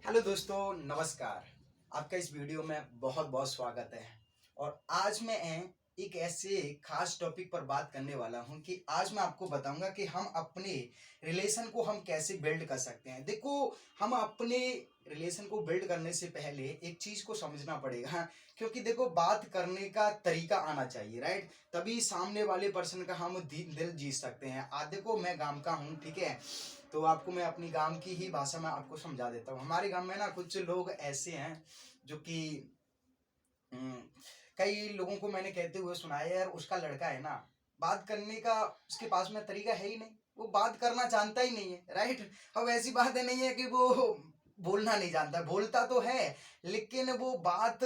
Hello दोस्तों, नमस्कार। आपका इस वीडियो में बहुत बहुत स्वागत है। और आज मैं एक ऐसे खास टॉपिक पर बात करने वाला हूं कि आज मैं आपको बताऊंगा कि हम अपने रिलेशन को हम कैसे बिल्ड कर सकते हैं। देखो, हम अपने रिलेशन को बिल्ड करने से पहले एक चीज को समझना पड़ेगा, क्योंकि देखो, बात करने का तरीका आना चाहिए, राइट? तभी सामने वाले पर्सन का हम दिल जीत सकते हैं। आज देखो, मैं गांव का हूँ, ठीक है? तो आपको मैं अपनी गांव की ही भाषा में आपको समझा देता हूँ। हमारे गांव में ना कुछ लोग ऐसे हैं जो कि हम्म, कई लोगों को मैंने कहते हुए सुना है, यार उसका लड़का है ना, बात करने का उसके पास में तरीका है ही नहीं, वो बात करना जानता ही नहीं है, राइट? अब ऐसी बात है नहीं है कि वो बोलना नहीं जानता, बोलता तो है, लेकिन वो बात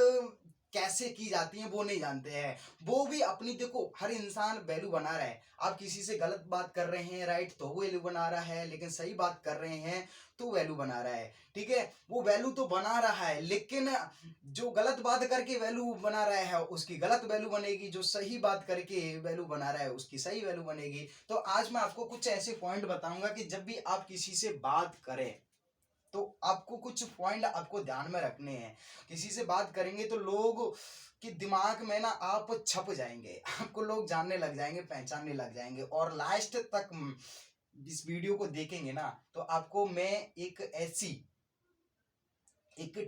कैसे की जाती है वो नहीं जानते हैं। वो भी अपनी, देखो, हर इंसान वैल्यू बना रहा है। आप किसी से गलत बात कर रहे हैं, राइट, तो वैल्यू बना रहा है, लेकिन सही बात कर रहे हैं तो वैल्यू बना रहा है, ठीक है? वो वैल्यू तो बना रहा है, लेकिन जो गलत बात करके वैल्यू बना रहा है उसकी गलत वैल्यू बनेगी, जो सही बात करके वैल्यू बना रहा है उसकी सही वैल्यू बनेगी। तो आज मैं आपको कुछ ऐसे पॉइंट बताऊंगा कि जब भी आप किसी से बात करें तो आपको कुछ पॉइंट आपको ध्यान में रखने हैं। किसी से बात करेंगे तो लोग के दिमाग में ना आप छप जाएंगे, आपको लोग जानने लग जाएंगे, पहचानने लग जाएंगे। और लास्ट तक इस वीडियो को देखेंगे ना तो आपको मैं एक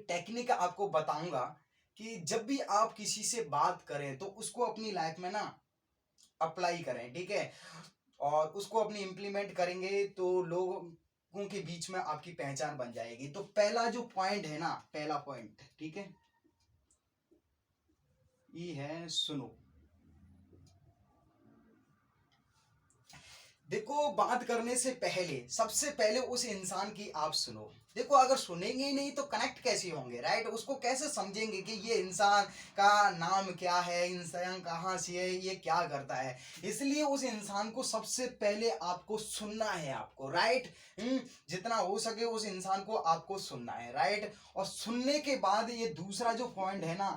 टेक्निक आपको बताऊंगा कि जब भी आप किसी से बात करें तो उसको अपनी लाइफ में ना अप्लाई करें, ठीक है? और उसको अपनी इम्प्लीमेंट करेंगे तो लोगों के बीच में आपकी पहचान बन जाएगी। तो पहला जो पॉइंट है ना, पहला पॉइंट, ठीक है, ये है सुनो। देखो, बात करने से पहले सबसे पहले उस इंसान की आप सुनो। देखो, अगर सुनेंगे ही नहीं तो कनेक्ट कैसे होंगे, राइट? उसको कैसे समझेंगे कि ये इंसान का नाम क्या है, इंसान कहाँ से है, ये क्या करता है? इसलिए उस इंसान को सबसे पहले आपको सुनना है, आपको, राइट? जितना हो सके उस इंसान को आपको सुनना है, राइट? और सुनने के बाद ये दूसरा जो पॉइंट है ना,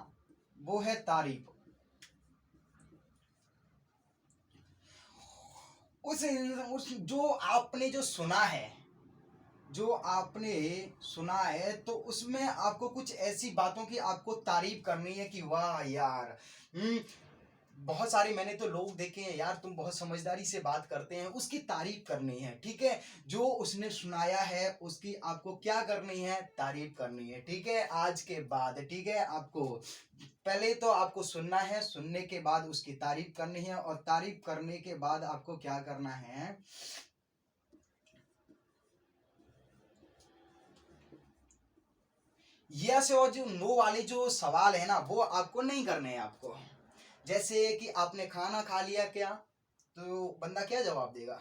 वो है तारीफ। उस जो आपने जो सुना है, जो आपने सुना है, तो उसमें आपको कुछ ऐसी बातों की आपको तारीफ करनी है कि वाह यार, बहुत सारे मैंने तो लोग देखे हैं, यार तुम बहुत समझदारी से बात करते हैं, उसकी तारीफ करनी है, ठीक है? जो उसने सुनाया है उसकी आपको क्या करनी है, तारीफ करनी है, ठीक है? आज के बाद, ठीक है, आपको पहले तो आपको सुनना है, सुनने के बाद उसकी तारीफ करनी है, और तारीफ करने के बाद आपको क्या करना है, यस और जो नो वाले जो सवाल है ना वो आपको नहीं करने हैं आपको। जैसे कि आपने खाना खा लिया क्या, तो बंदा क्या जवाब देगा,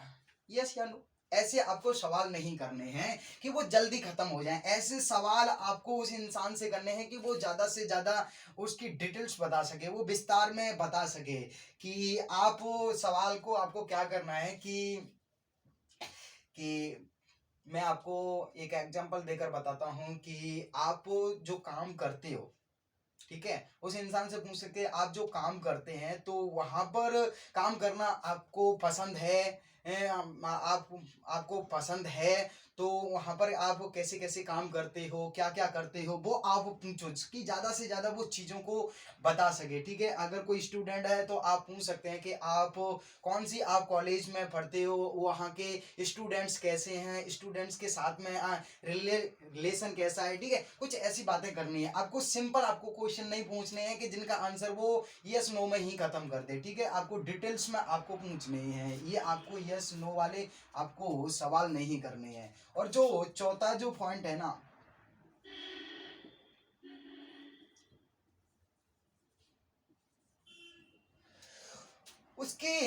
यस या नो। ऐसे आपको सवाल नहीं करने हैं कि वो जल्दी खत्म हो जाएं। ऐसे सवाल आपको उस इंसान से करने हैं कि वो ज्यादा से ज्यादा उसकी डिटेल्स बता सके, वो विस्तार में बता सके। कि आप सवाल को आपको क्या करना है कि मैं आपको एक एग्जांपल देकर बताता हूँ कि आप जो काम करते हो, ठीक है, उस इंसान से पूछ सकते हैं आप जो काम करते हैं तो वहां पर काम करना आपको पसंद है? आप आपको पसंद है तो वहां पर आप कैसे कैसे काम करते हो, क्या क्या करते हो, वो आप पूछो कि ज्यादा से ज्यादा वो चीजों को बता सके, ठीक है? अगर कोई स्टूडेंट है तो आप पूछ सकते हैं कि आप कौन सी आप कॉलेज में पढ़ते हो, वहाँ के स्टूडेंट्स कैसे हैं, स्टूडेंट्स के साथ में रिलेशन कैसा है, ठीक है? कुछ ऐसी बातें करनी है आपको। सिंपल आपको क्वेश्चन नहीं पूछने हैं कि जिनका आंसर वो यस नो में ही खत्म कर दे, ठीक है? आपको डिटेल्स में आपको पूछने हैं, ये आपको यस नो वाले आपको सवाल नहीं करने हैं। और जो चौथा जो पॉइंट है ना, उसके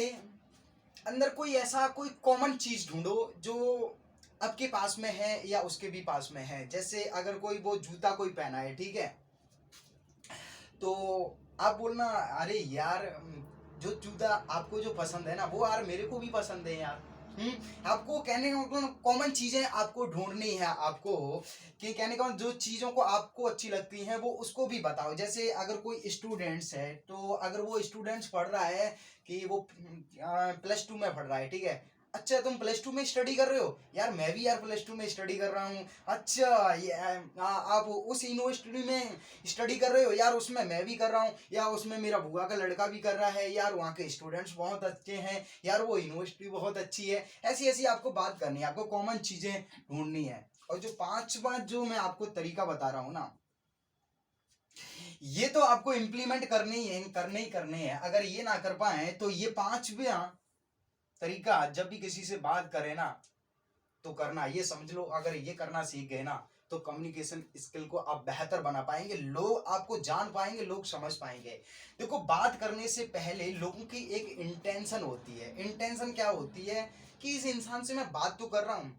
अंदर कोई ऐसा कोई कॉमन चीज ढूंढो जो आपके पास में है या उसके भी पास में है। जैसे अगर कोई वो जूता कोई पहना है, ठीक है, तो आप बोलना, अरे यार, जो जूता आपको जो पसंद है ना वो यार मेरे को भी पसंद है यार। आपको कहने का मतलब कॉमन चीजें आपको ढूंढनी है आपको, कि कहने का मतलब जो चीजों को आपको अच्छी लगती हैं वो उसको भी बताओ। जैसे अगर कोई स्टूडेंट्स है तो अगर वो स्टूडेंट्स पढ़ रहा है कि वो +2 में पढ़ रहा है, ठीक है, अच्छा तुम प्लस टू में स्टडी कर रहे हो यार, मैं भी यार प्लस टू में स्टडी कर रहा हूँ। अच्छा ये आप उस यूनिवर्सिटी में स्टडी कर रहे हो यार, उसमें मैं भी कर रहा हूँ, या उसमें मेरा बुआ का लड़का भी कर रहा है यार, वहाँ के स्टूडेंट्स बहुत अच्छे हैं यार, वो यूनिवर्सिटी बहुत अच्छी है। ऐसी ऐसी आपको बात करनी है, आपको कॉमन चीजें ढूंढनी है। और जो पांचवा जो मैं आपको तरीका बता रहा हूँ ना, ये तो आपको इम्प्लीमेंट करने ही है। अगर ये ना कर पाए तो ये पांचवा तरीका, जब भी किसी से बात करे ना तो करना, ये समझ लो अगर ये करना सीख गए ना तो कम्युनिकेशन स्किल को आप बेहतर बना पाएंगे, लोग आपको जान पाएंगे, लोग समझ पाएंगे। देखो बात करने से पहले लोगों की एक इंटेंशन होती है। इंटेंशन क्या होती है कि इस इंसान से मैं बात तो कर रहा हूँ,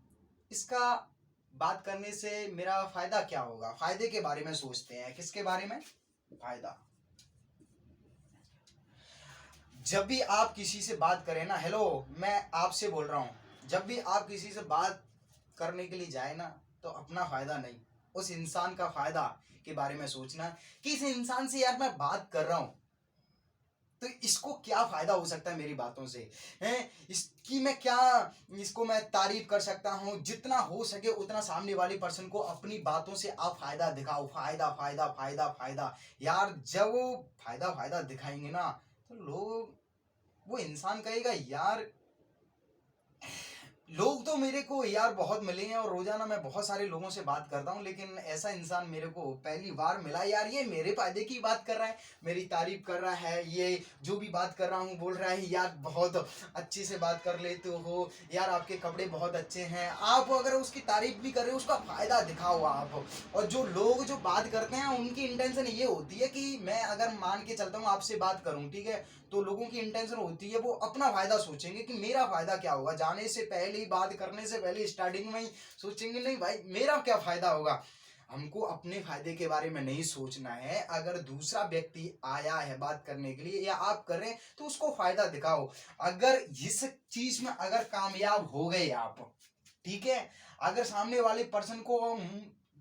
इसका बात करने से मेरा फायदा क्या होगा, फायदे के बारे में सोचते हैं। किसके बारे में? फायदा। जब भी आप किसी से बात करें ना, हेलो मैं आपसे बोल रहा हूँ, जब भी आप किसी से बात करने के लिए जाए ना तो अपना फायदा नहीं, उस इंसान का फायदा के बारे में सोचना कि इस इंसान से यार मैं बात कर रहा हूँ तो इसको क्या फायदा हो सकता है मेरी बातों से, हैं इसकी मैं क्या, इसको मैं तारीफ कर सकता हूँ। जितना हो सके उतना सामने वाले पर्सन को अपनी बातों से आप फायदा दिखाओ, फायदा फायदा फायदा फायदा। यार जब वो फायदा फायदा दिखाएंगे ना तो लोग, वो इंसान कहेगा यार, लोग तो मेरे को यार बहुत मिले हैं और रोजाना मैं बहुत सारे लोगों से बात करता हूँ, लेकिन ऐसा इंसान मेरे को पहली बार मिला यार, ये मेरे फायदे की बात कर रहा है, मेरी तारीफ कर रहा है, ये जो भी बात कर रहा हूँ बोल रहा है यार बहुत अच्छे से बात कर लेते हो यार, आपके कपड़े बहुत अच्छे हैं। आप अगर उसकी तारीफ भी कर रहे हो उसका फायदा दिखाओ आप। और जो लोग जो बात करते हैं उनकी इंटेंशन ये होती है कि मैं अगर मान के चलता हूँ आपसे बात करूँ, ठीक है, तो लोगों की इंटेंशन होती है वो अपना फायदा सोचेंगे कि मेरा फायदा क्या होगा, जाने से पहले ही, बात करने से पहले स्टार्टिंग में ही सोचेंगे नहीं भाई मेरा क्या फायदा होगा। हमको अपने फायदे के बारे में नहीं सोचना है। अगर दूसरा व्यक्ति आया है बात करने के लिए या आप कर रहे हैं तो उसको फायदा दिखाओ। अगर इस चीज में अगर कामयाब हो गए आप, ठीक है, अगर सामने वाले पर्सन को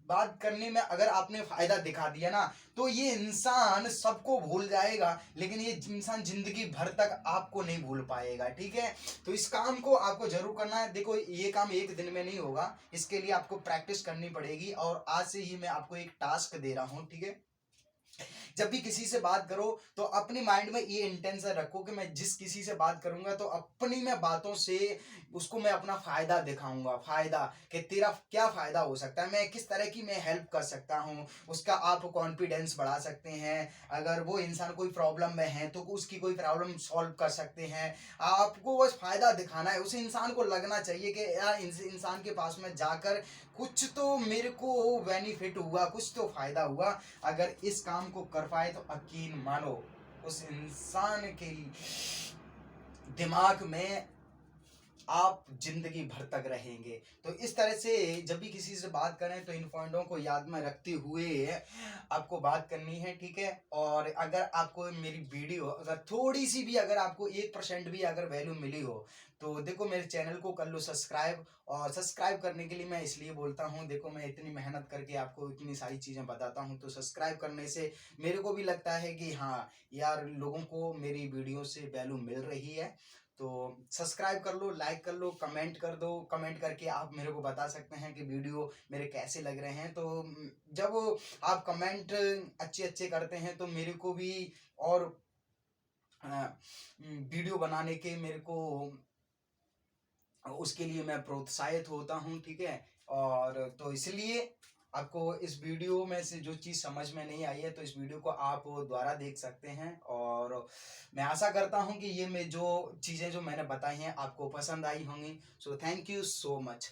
बात करने में अगर आपने फायदा दिखा दिया ना तो ये इंसान सबको भूल जाएगा, लेकिन ये इंसान जिंदगी भर तक आपको नहीं भूल पाएगा, ठीक है। तो इस काम को आपको जरूर करना है। देखो ये काम एक दिन में नहीं होगा, इसके लिए आपको प्रैक्टिस करनी पड़ेगी। और आज से ही मैं आपको एक टास्क दे रहा हूं, ठीक है। जब भी किसी से बात करो तो अपने माइंड में ये इंटेंशन रखो कि मैं जिस किसी से बात करूंगा तो अपनी मैं बातों से उसको मैं अपना फायदा दिखाऊंगा, फायदा कि तेरा क्या फायदा हो सकता है, मैं किस तरह की मैं हेल्प कर सकता हूँ, उसका आप कॉन्फिडेंस बढ़ा सकते हैं। अगर वो इंसान कोई प्रॉब्लम में है तो उसकी कोई प्रॉब्लम सॉल्व कर सकते हैं। आपको बस फायदा दिखाना है, उस इंसान को लगना चाहिए कि यार इस इंसान के पास में जाकर कुछ तो मेरे को बेनिफिट हुआ, कुछ तो फायदा हुआ। अगर इस काम को कर पाए तो यकीन मानो उस इंसान के दिमाग में आप जिंदगी भर तक रहेंगे। तो इस तरह से जब भी किसी से बात करें तो इन पॉइंटों को याद में रखते हुए आपको बात करनी है, ठीक है। और अगर आपको मेरी वीडियो अगर थोड़ी सी भी, अगर आपको 1% भी अगर वैल्यू मिली हो तो देखो मेरे चैनल को कर लो सब्सक्राइब। और सब्सक्राइब करने के लिए मैं इसलिए बोलता हूँ, देखो मैं इतनी मेहनत करके आपको इतनी सारी चीज़ें बताता हूँ, तो सब्सक्राइब करने से मेरे को भी लगता है कि हाँ यार लोगों को मेरी वीडियो से वैल्यू मिल रही है। तो सब्सक्राइब कर लो, लाइक कर लो, कमेंट कर दो। कमेंट करके आप मेरे को बता सकते हैं कि वीडियो मेरे कैसे लग रहे हैं। तो जब आप कमेंट अच्छे अच्छे करते हैं तो मेरे को भी और वीडियो बनाने के मेरे को उसके लिए मैं प्रोत्साहित होता हूँ, ठीक है। और तो इसलिए आपको इस वीडियो में से जो चीज़ समझ में नहीं आई है तो इस वीडियो को आप दोबारा देख सकते हैं। और मैं आशा करता हूँ कि ये मैं जो चीज़ें जो मैंने बताई हैं आपको पसंद आई होंगी। So thank you so much.